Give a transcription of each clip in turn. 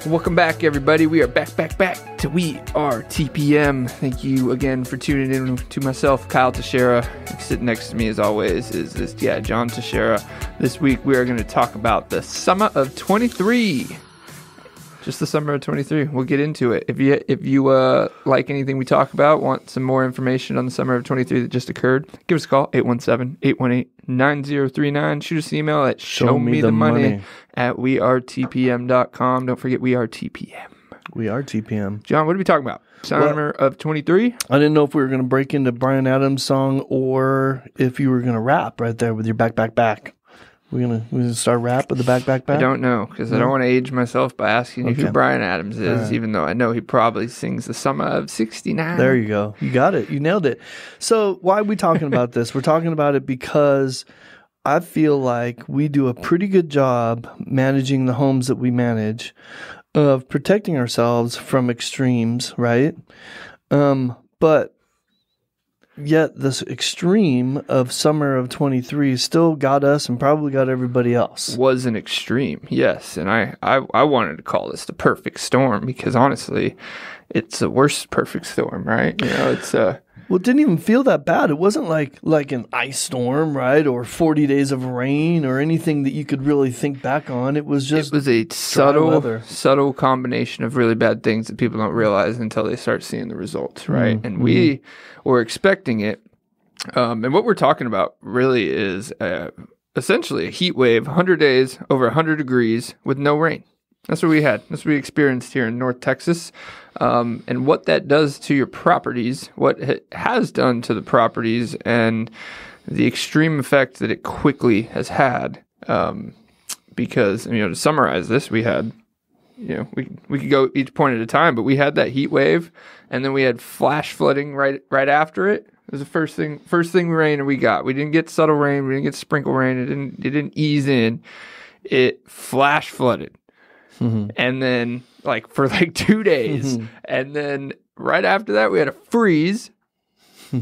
Welcome back, everybody. We are back to We Are TPM. Thank you again for tuning in to myself, Kyle Teixeira. Sitting next to me, as always, is John Teixeira. This week, we are going to talk about the summer of 23. Just the summer of 23. We'll get into it. If you like anything we talk about, want some more information on the summer of 23 that just occurred, give us a call, 817-818-9039. Shoot us an email at showmethemoney@wearetpm.com. Don't forget, We Are TPM. We Are TPM. John, what are we talking about? Summer of 23? I didn't know if we were going to break into Bryan Adams' song or if you were going to rap right there with your back. We're gonna start rap with the back. I don't know, because I don't want to age myself by asking you who Bryan Adams is, right, even though I know he probably sings the summer of 69. There you go. You got it. You nailed it. So why are we talking about this? We're talking about it because I feel like we do a pretty good job managing the homes that we manage of protecting ourselves from extremes, right? But yet this extreme of summer of 23 still got us and probably got everybody else. Was an extreme, yes. And I wanted to call this the perfect storm because honestly, it's the worst perfect storm, right? You know, it's well, it didn't even feel that bad. It wasn't like an ice storm, right? Or 40 days of rain or anything that you could really think back on. It was a subtle combination of really bad things that people don't realize until they start seeing the results, right? And we were expecting it. And what we're talking about really is essentially a heat wave, 100 days, over 100 degrees with no rain. That's what we had. That's what we experienced here in North Texas. And what that does to your properties, what it has done to the properties, and the extreme effect that it quickly has had. Because, to summarize this, we had, we could go each point at a time, but we had that heat wave, and then we had flash flooding right after it. It was the first thing rain we got. We didn't get subtle rain. We didn't get sprinkle rain. It didn't ease in. It flash flooded. Mm-hmm. And then for 2 days. Mm-hmm. And then right after that, we had a freeze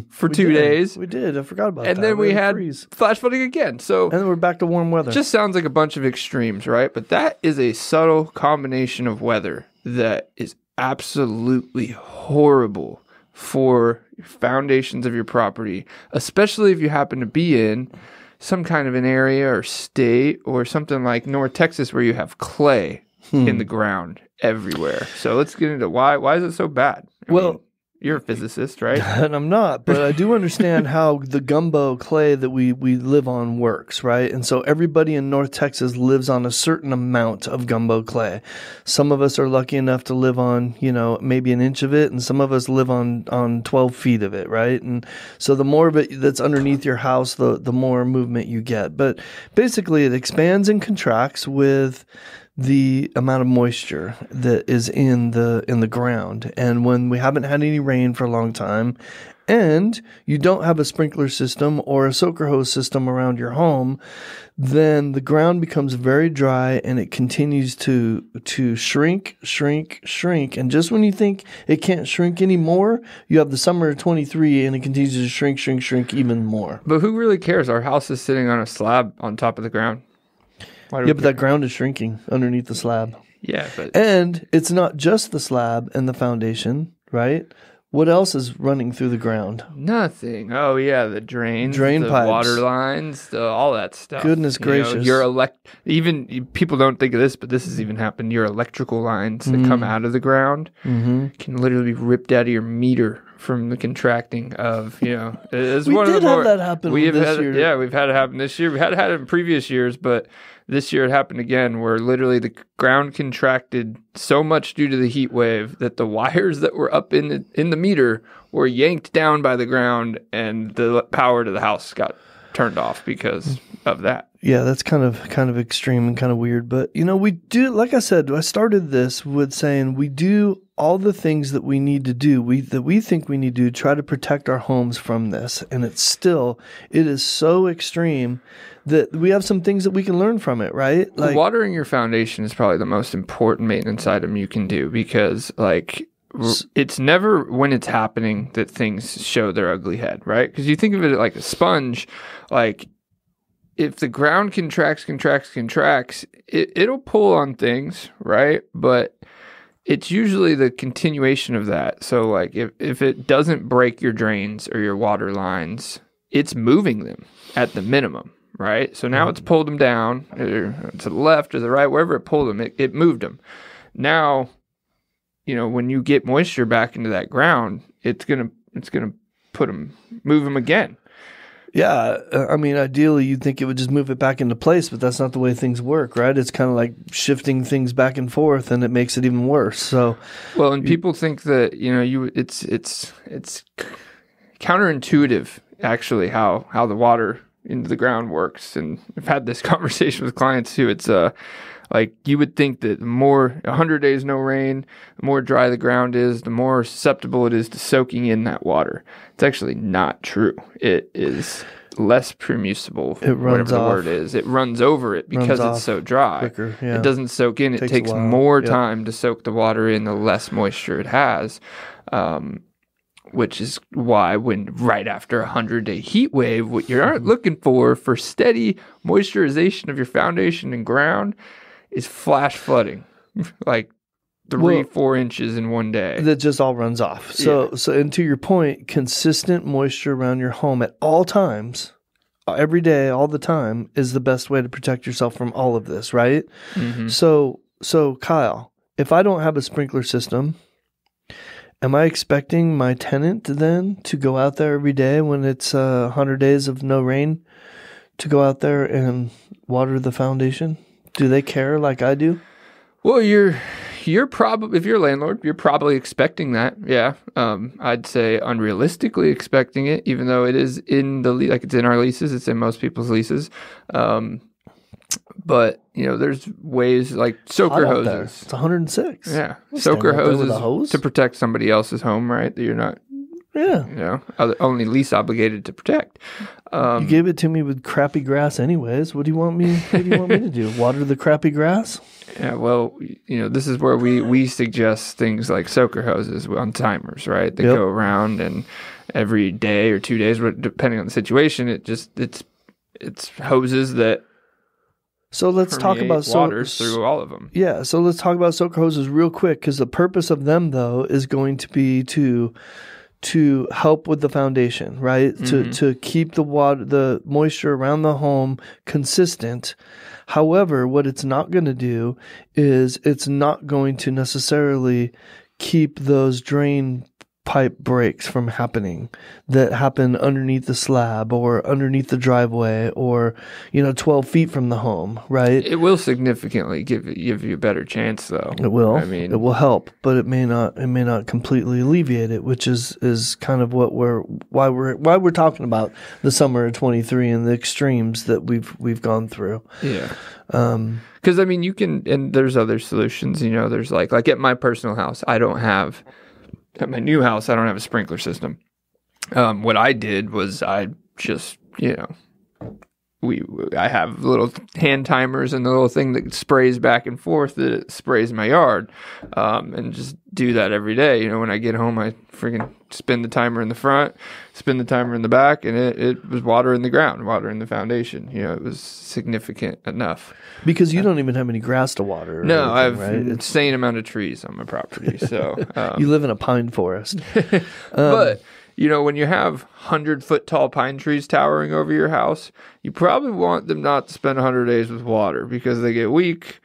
for 2 days. We did. I forgot about that. And then we had flash flooding again. So, and then we're back to warm weather. Just sounds like a bunch of extremes, right? But that is a subtle combination of weather that is absolutely horrible for foundations of your property, especially if you happen to be in some kind of an area or state or something like North Texas where you have clay in the ground everywhere. So let's get into why is it so bad? I mean, you're a physicist, right? And I'm not, but I do understand how the gumbo clay that we live on works, right? And so everybody in North Texas lives on a certain amount of gumbo clay. Some of us are lucky enough to live on, maybe an inch of it, and some of us live on 12 feet of it, right? And so the more of it that's underneath your house, the more movement you get. But basically it expands and contracts with the amount of moisture that is in the ground. And when we haven't had any rain for a long time and you don't have a sprinkler system or a soaker hose system around your home, then the ground becomes very dry and it continues to shrink. And just when you think it can't shrink anymore, you have the summer of 23 and it continues to shrink even more. But who really cares? Our house is sitting on a slab on top of the ground. But that ground is shrinking underneath the slab. Yeah, and it's not just the slab and the foundation, right? What else is running through the ground? Nothing. Oh yeah, the drain pipes, water lines, all that stuff. Goodness gracious! Even people don't think of this, but this has even happened. Your electrical lines that come out of the ground can literally be ripped out of your meter from the contracting of, It's we did have that happen this year. Yeah, we've had it happen this year. We had it in previous years, but this year it happened again where literally the ground contracted so much due to the heat wave that the wires that were up in the meter were yanked down by the ground and the power to the house got turned off because of that. Yeah, that's kind of extreme and kind of weird. But, we do, like I said, I started this with saying we do all the things that we need to do, that we think we need to do, try to protect our homes from this. And it is so extreme that we have some things that we can learn from it, right? Like watering your foundation is probably the most important maintenance item you can do because, it's never when it's happening that things show their ugly head, right? Because you think of it like a sponge, if the ground contracts, it'll pull on things, right? But It's usually the continuation of that. So like if it doesn't break your drains or your water lines, it's moving them at the minimum, right? So now it's pulled them down or to the left or the right, wherever it pulled them, it moved them. Now, when you get moisture back into that ground, it's gonna move them again. Yeah, I mean, ideally, you'd think it would just move it back into place, but that's not the way things work, right? It's kind of like shifting things back and forth, and it makes it even worse. So, well, and people think that it's counterintuitive actually how the water into the ground works. And I've had this conversation with clients too. It's like you would think that the more 100 days no rain, the more dry the ground is, the more susceptible it is to soaking in that water. It's actually not true. It is less permeable, whatever the word is. It runs over it because it's so dry. Quicker, yeah. It doesn't soak in. It takes more time to soak the water in, the less moisture it has. Which is why when right after a 100-day heat wave, what you're looking for steady moisturization of your foundation and ground is flash flooding, like 3-4 inches in one day. That just all runs off. So and to your point, consistent moisture around your home at all times, every day, all the time, is the best way to protect yourself from all of this, right? Mm-hmm. So Kyle, if I don't have a sprinkler system, am I expecting my tenant then to go out there every day when it's 100 days of no rain to go out there and water the foundation? Do they care like I do? Well, you're probably, if you're a landlord, you're probably expecting that. Yeah. I'd say unrealistically expecting it, even though it is in it's in our leases. It's in most people's leases. But there's ways like soaker hoses. It's 106. Yeah. Soaker hoses to protect somebody else's home, right? That you're not, only lease obligated to protect. You gave it to me with crappy grass anyways. What do you want me to do? Water the crappy grass? Yeah, well, this is where we suggest things like soaker hoses on timers, right? They go around, and every day or 2 days, depending on the situation, it's hoses that. So let's talk about waters through all of them. Yeah, so let's talk about soaker hoses real quick, because the purpose of them though is going to be to help with the foundation, right? Mm-hmm. To keep the moisture around the home consistent. However, what it's not going to do is it's not going to necessarily keep those drain pipe breaks from happening that happen underneath the slab or underneath the driveway or 12 feet from the home, right? It will significantly give you a better chance, though. It will. I mean, it will help, but it may not completely alleviate it, which is kind of why we're talking about the summer of 23 and the extremes that we've gone through. Yeah. Because you can, and there's other solutions. There's like at my personal house, at my new house, I don't have a sprinkler system. What I did was I just, I have little hand timers and the little thing that sprays back and forth that it sprays my yard, and just do that every day. When I get home, I freaking spin the timer in the front, spin the timer in the back, and it was watering the ground, watering the foundation. It was significant enough. Because you don't even have any grass to water. No, I have an insane amount of trees on my property. So you live in a pine forest. But when you have 100-foot tall pine trees towering over your house, you probably want them not to spend 100 days with water because they get weak.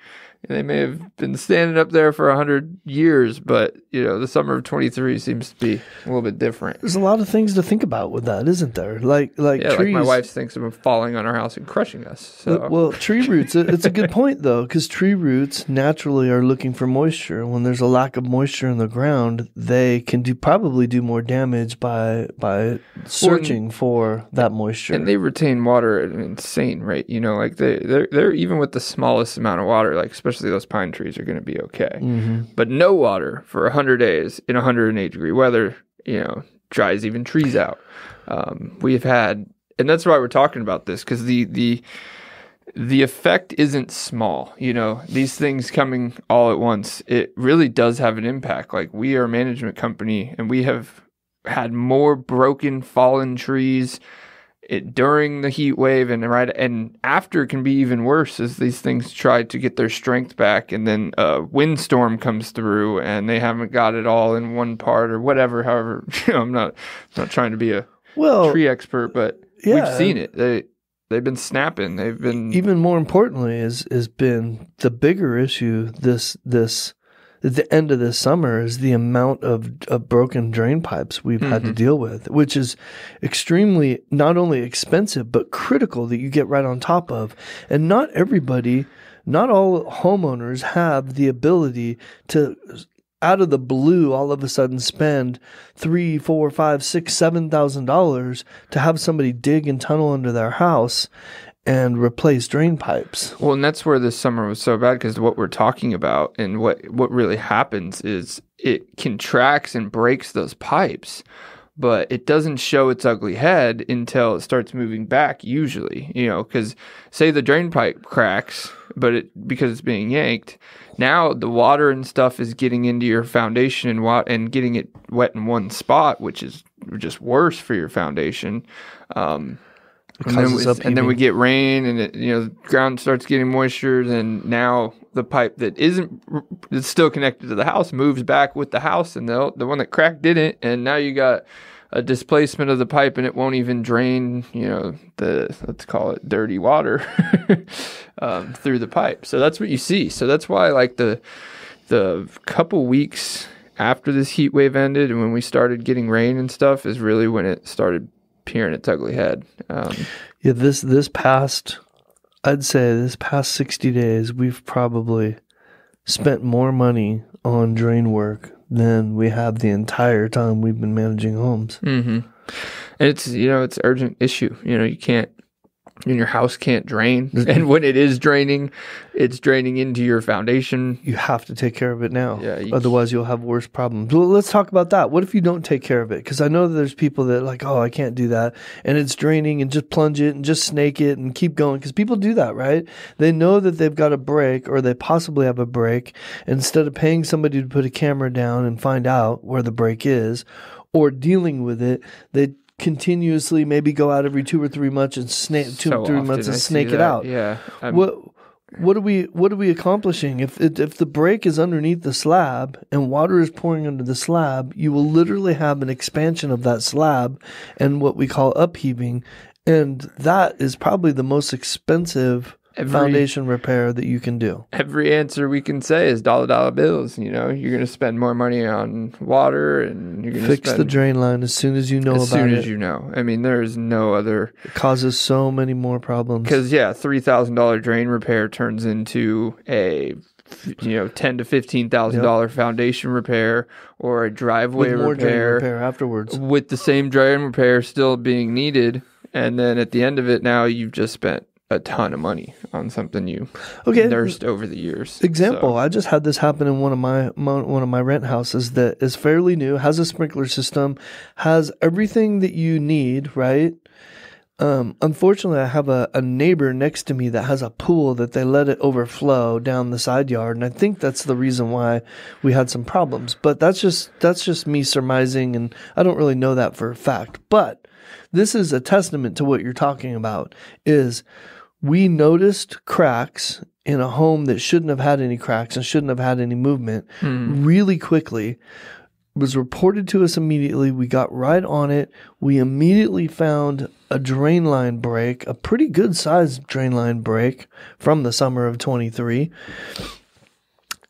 And they may have been standing up there for 100 years, but, the summer of 23 seems to be a little bit different. There's a lot of things to think about with that, isn't there? Like trees. Like my wife thinks of them falling on our house and crushing us. So. Well, tree roots, it's a good point, though, because tree roots naturally are looking for moisture. When there's a lack of moisture in the ground, they can probably do more damage by searching for that moisture. And they retain water at an insane rate. They're even with the smallest amount of water, especially those pine trees are going to be okay. Mm-hmm. But no water for 100 days in 108-degree weather, dries even trees out. We've had, and that's why we're talking about this, because the effect isn't small. These things coming all at once, it really does have an impact. Like, we are a management company, and we have had more broken, fallen trees during the heat wave and after can be even worse as these things try to get their strength back, and then a windstorm comes through and they haven't got it all in one part or whatever. However, I'm not trying to be a tree expert, but we've seen it. They've been snapping. They've been, even more importantly has been the bigger issue this at the end of this summer is the amount of broken drain pipes we've had to deal with, which is extremely not only expensive, but critical that you get right on top of. And not all homeowners have the ability to, out of the blue, all of a sudden spend $3,000, $4,000, $5,000, $6,000, $7,000 to have somebody dig and tunnel under their house and replace drain pipes. Well, and that's where this summer was so bad, because what we're talking about and what really happens is it contracts and breaks those pipes, but it doesn't show its ugly head until it starts moving back, usually, because say the drain pipe cracks, but because it's being yanked, now the water and stuff is getting into your foundation and getting it wet in one spot, which is just worse for your foundation. And then we get rain, and the ground starts getting moisture, and now the pipe that's still connected to the house moves back with the house, and the one that cracked didn't, and now you got a displacement of the pipe, and it won't even drain, let's call it dirty water through the pipe. So that's what you see. So that's why, like, the couple weeks after this heat wave ended and when we started getting rain and stuff is really when it started peering its ugly head. This past 60 days, we've probably spent more money on drain work than we have the entire time we've been managing homes. And it's it's an urgent issue. You can't, and your house can't drain, and when it is draining, it's draining into your foundation. You have to take care of it now. Otherwise you'll have worse problems. Well, let's talk about that. What if you don't take care of it? Because I know that there's people that are like, oh, I can't do that, and it's draining, and just plunge it and just snake it and keep going, because people do that, right? They know that they've got a break, or they possibly have a break, and instead of paying somebody to put a camera down and find out where the break is or dealing with it, they continuously maybe go out every 2 or 3 months and snake it out. Yeah. What are we accomplishing? If the break is underneath the slab and water is pouring under the slab, you will literally have an expansion of that slab and what we call upheaving, and that is probably the most expensive foundation repair that you can do. Every answer we can say is dollar bills. You're going to spend more money on water, and you're going to fix the drain line as soon as you know about it. As soon as you know. I mean, there is no other. It causes so many more problems. Because $3,000 drain repair turns into a $10,000 to $15,000 foundation repair, or a driveway with more drain repair afterwards, with the same drain repair still being needed, and then at the end of it, now you've just spent a ton of money on something you nursed over the years. Example, I just had this happen in one of my rent houses that is fairly new, has a sprinkler system, has everything that you need, right? Unfortunately, I have a neighbor next to me that has a pool that they let it overflow down the side yard, and I think that's the reason why we had some problems. But that's just me surmising, and I don't really know that for a fact. But this is a testament to what you're talking about, is we noticed cracks in a home that shouldn't have had any cracks and shouldn't have had any movement really quickly. It was reported to us immediately. We got right on it. We immediately found a drain line break, a pretty good sized drain line break from the summer of 23.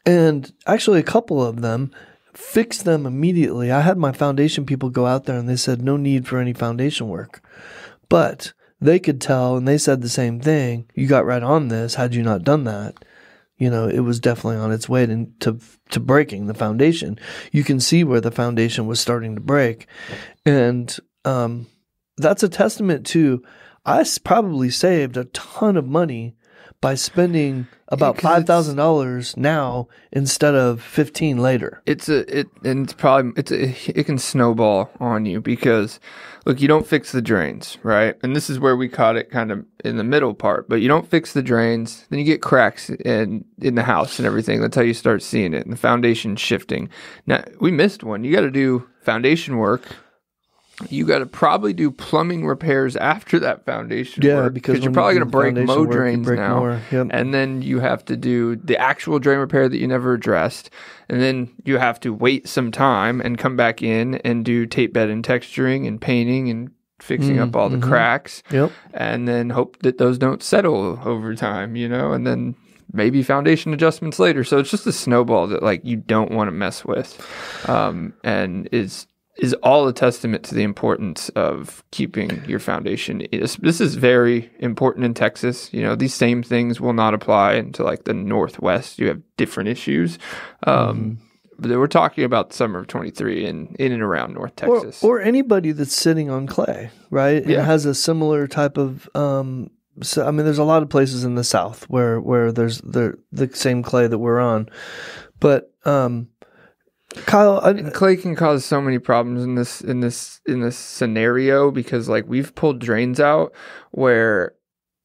And actually a couple of them, fixed them immediately. I had my foundation people go out there and they said no need for any foundation work. But they could tell, and they said the same thing. You got right on this. Had you not done that, it was definitely on its way to breaking the foundation. You can see where the foundation was starting to break. And that's a testament to, I probably saved a ton of money by spending about $5,000 now instead of $15,000 later. It can snowball on you, because look, you don't fix the drains, right? And this is where we caught it kind of in the middle part, but you don't fix the drains, then you get cracks in the house and everything. That's how you start seeing it, and the foundation shifting. Now, we missed one. You got to do foundation work you got to probably do plumbing repairs after that foundation work, because you're probably going to break mow drains now. More. Yep. And then you have to do the actual drain repair that you never addressed. And then you have to wait some time and come back in and do tape bed and texturing and painting and fixing up all the cracks. Yep. And then hope that those don't settle over time, and then maybe foundation adjustments later. So it's just a snowball that like you don't want to mess with, and is all a testament to the importance of keeping your foundation. This is very important in Texas. These same things will not apply into like the Northwest. You have different issues. But we're talking about the summer of 23 in and around North Texas. Or anybody that's sitting on clay, right? Yeah. It has a similar type of so, I mean, there's a lot of places in the South where there's the same clay that we're on. But Kyle, clay can cause so many problems in this scenario because like we've pulled drains out where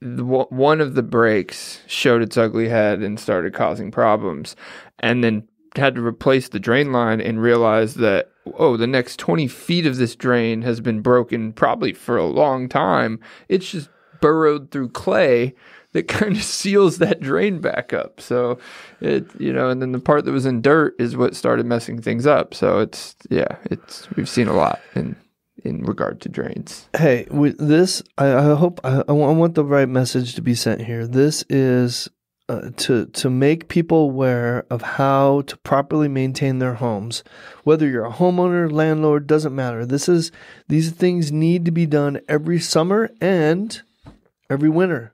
one of the breaks showed its ugly head and started causing problems, and then had to replace the drain line and realize that the next 20 feet of this drain has been broken probably for a long time. It's just burrowed through clay that kind of seals that drain back up. So and then the part that was in dirt is what started messing things up. So we've seen a lot in regard to drains. Hey, I hope I want the right message to be sent here. This is to make people aware of how to properly maintain their homes. Whether you're a homeowner, landlord, doesn't matter. These things need to be done every summer and every winter.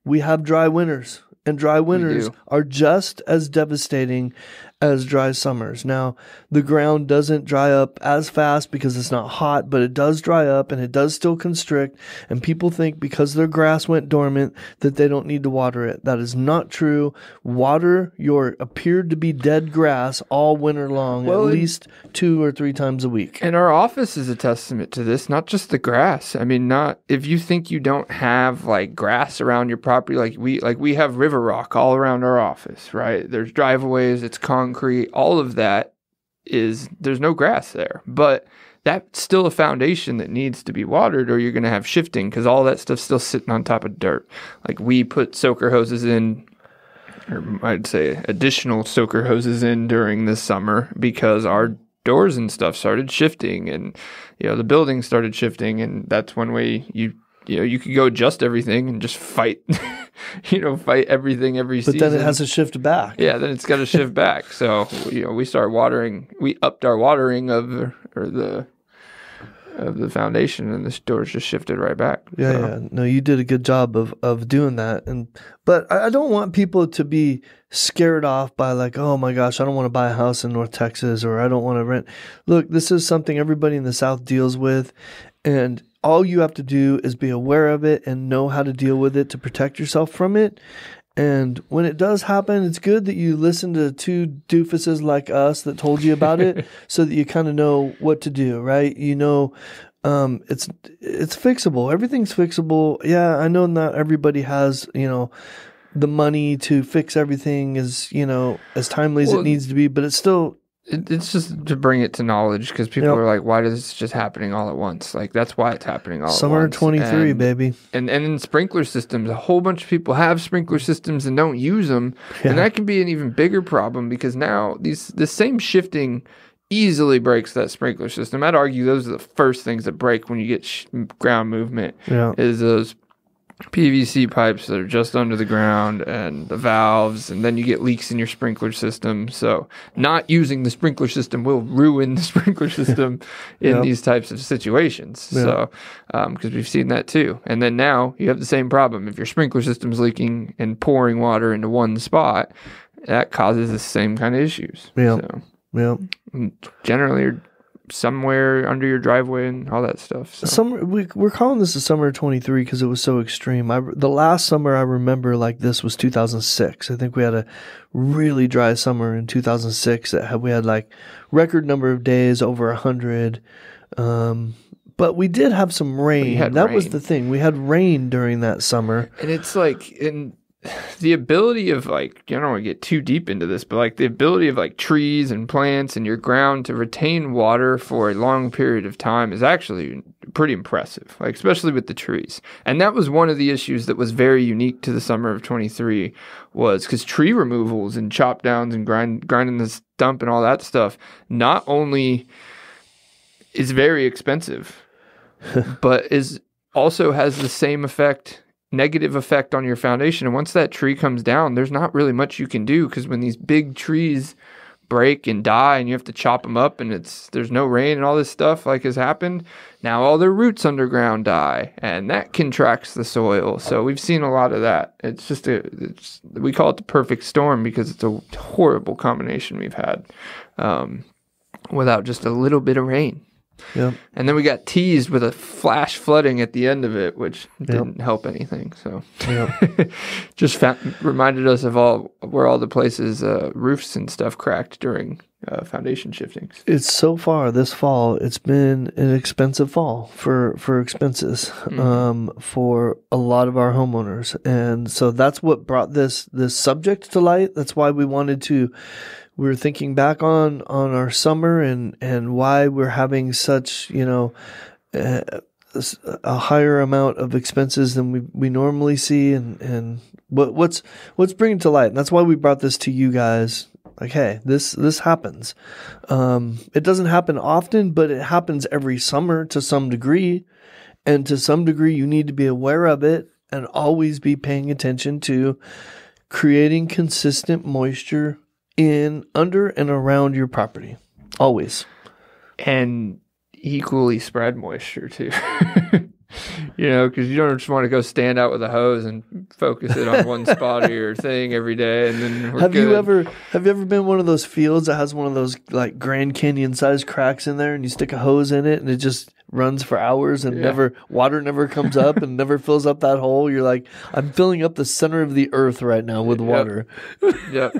We have dry winters, and dry winters are just as devastating as dry summers. Now, the ground doesn't dry up as fast because it's not hot, but it does dry up and it does still constrict. And people think because their grass went dormant that they don't need to water it. That is not true. Water your appeared to be dead grass all winter long, at least 2 or 3 times a week. And our office is a testament to this, not just the grass. I mean, not if you think you don't have like grass around your property, like we have river rock all around our office, right? There's driveways, it's concrete, all of that there's no grass there, but that's still a foundation that needs to be watered or you're going to have shifting because all that stuff's still sitting on top of dirt. Like we put soaker hoses in, or I'd say additional soaker hoses in during this summer because our doors and stuff started shifting and the building started shifting, and that's one way you could go adjust everything and just fight fight everything every season. But then it has to shift back. Yeah, then it's got to shift back. So, we start watering. We upped our watering of the foundation, and the doors just shifted right back. Yeah, so. yeah. No, you did a good job of doing that. But I don't want people to be scared off by like, oh my gosh, I don't want to buy a house in North Texas, or I don't want to rent. Look, this is something everybody in the South deals with, and all you have to do is be aware of it and know how to deal with it to protect yourself from it. And when it does happen, it's good that you listen to 2 doofuses like us that told you about it so that you kind of know what to do, right? It's fixable. Everything's fixable. Yeah, I know not everybody has, the money to fix everything as timely as it needs to be, but it's still... It's just to bring it to knowledge because people are like, why is this just happening all at once? Like, that's why it's happening all at once. Summer 23, baby. And in sprinkler systems, a whole bunch of people have sprinkler systems and don't use them. Yeah. And that can be an even bigger problem because now the same shifting easily breaks that sprinkler system. I'd argue those are the first things that break when you get ground movement is those PVC pipes that are just under the ground and the valves, and then you get leaks in your sprinkler system. So not using the sprinkler system will ruin the sprinkler system in these types of situations. Yep. So because we've seen that too. And then now you have the same problem. If your sprinkler system's leaking and pouring water into one spot, that causes the same kind of issues. Yeah. So, generally somewhere under your driveway and all that stuff. So. We're calling this the summer of 23 because it was so extreme. The last summer I remember like this was 2006. I think we had a really dry summer in 2006 we had like record number of days over 100. But we did have some rain. That was the thing. We had rain during that summer. And it's like the ability of like, I don't want to get too deep into this, but like the ability of like trees and plants and your ground to retain water for a long period of time is actually pretty impressive, like especially with the trees. And that was one of the issues that was very unique to the summer of 23 was because tree removals and chop downs and grinding the stump and all that stuff not only is very expensive, but is also has the same negative effect on your foundation. And once that tree comes down, there's not really much you can do because when these big trees break and die and you have to chop them up and there's no rain and all this stuff like has happened, now all their roots underground die and that contracts the soil. So we've seen a lot of that. It's just we call it the perfect storm because it's a horrible combination we've had without just a little bit of rain. Yep. And then we got teased with a flash flooding at the end of it, which didn't help anything. So just reminded us of where all the places roofs and stuff cracked during foundation shiftings. It's so far this fall, it's been an expensive fall for expenses for a lot of our homeowners. And so that's what brought this subject to light. That's why we were thinking back on our summer and why we're having such, a higher amount of expenses than we normally see and what's bringing to light. And that's why we brought this to you guys. Like, hey, this happens. It doesn't happen often, but it happens every summer to some degree. And to some degree, you need to be aware of it and always be paying attention to creating consistent moisture under and around your property. Always. And equally spread moisture too. Because you don't just want to go stand out with a hose and focus it on one spot of your thing every day and then Have you ever been one of those fields that has one of those like Grand Canyon sized cracks in there and you stick a hose in it and it just runs for hours and water never comes up and never fills up that hole? You're like, I'm filling up the center of the earth right now with water. Yep.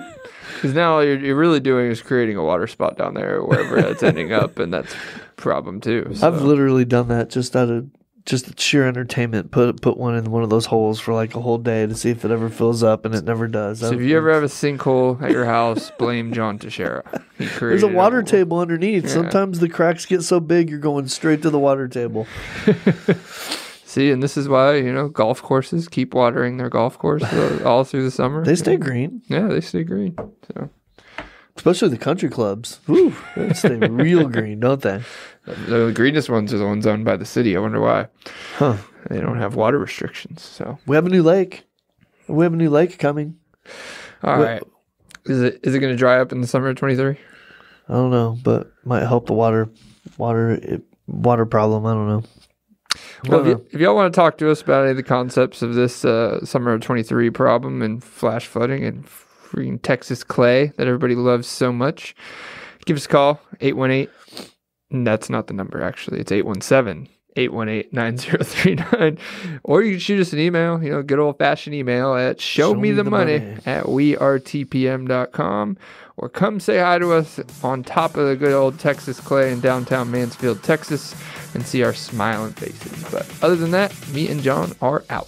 Because now all you're really doing is creating a water spot down there wherever it's ending up, and that's a problem too. So. I've literally done that just out of just sheer entertainment. Put one in one of those holes for like a whole day to see if it ever fills up, and it never does. So if you ever have a sinkhole at your house, blame John Teixeira. There's a water table underneath. Yeah. Sometimes the cracks get so big you're going straight to the water table. See, and this is why, golf courses keep watering their golf course all through the summer. They stay green. Yeah, they stay green. So, especially the country clubs. Whew, they stay real green, don't they? The greenest ones are the ones owned by the city. I wonder why. Huh. They don't have water restrictions. So we have a new lake. We have a new lake coming. All right. Is it going to dry up in the summer of 23? I don't know, but might help the water problem. I don't know. Well, if y'all want to talk to us about any of the concepts of this summer of 23 problem and flash flooding and freaking Texas clay that everybody loves so much, give us a call, 818. That's not the number, actually. It's 817-818-9039. Or you can shoot us an email, good old-fashioned email at showmethemoney@wearetpm.com. Or come say hi to us on top of the good old Texas clay in downtown Mansfield, Texas, and see our smiling faces. But other than that, me and John are out.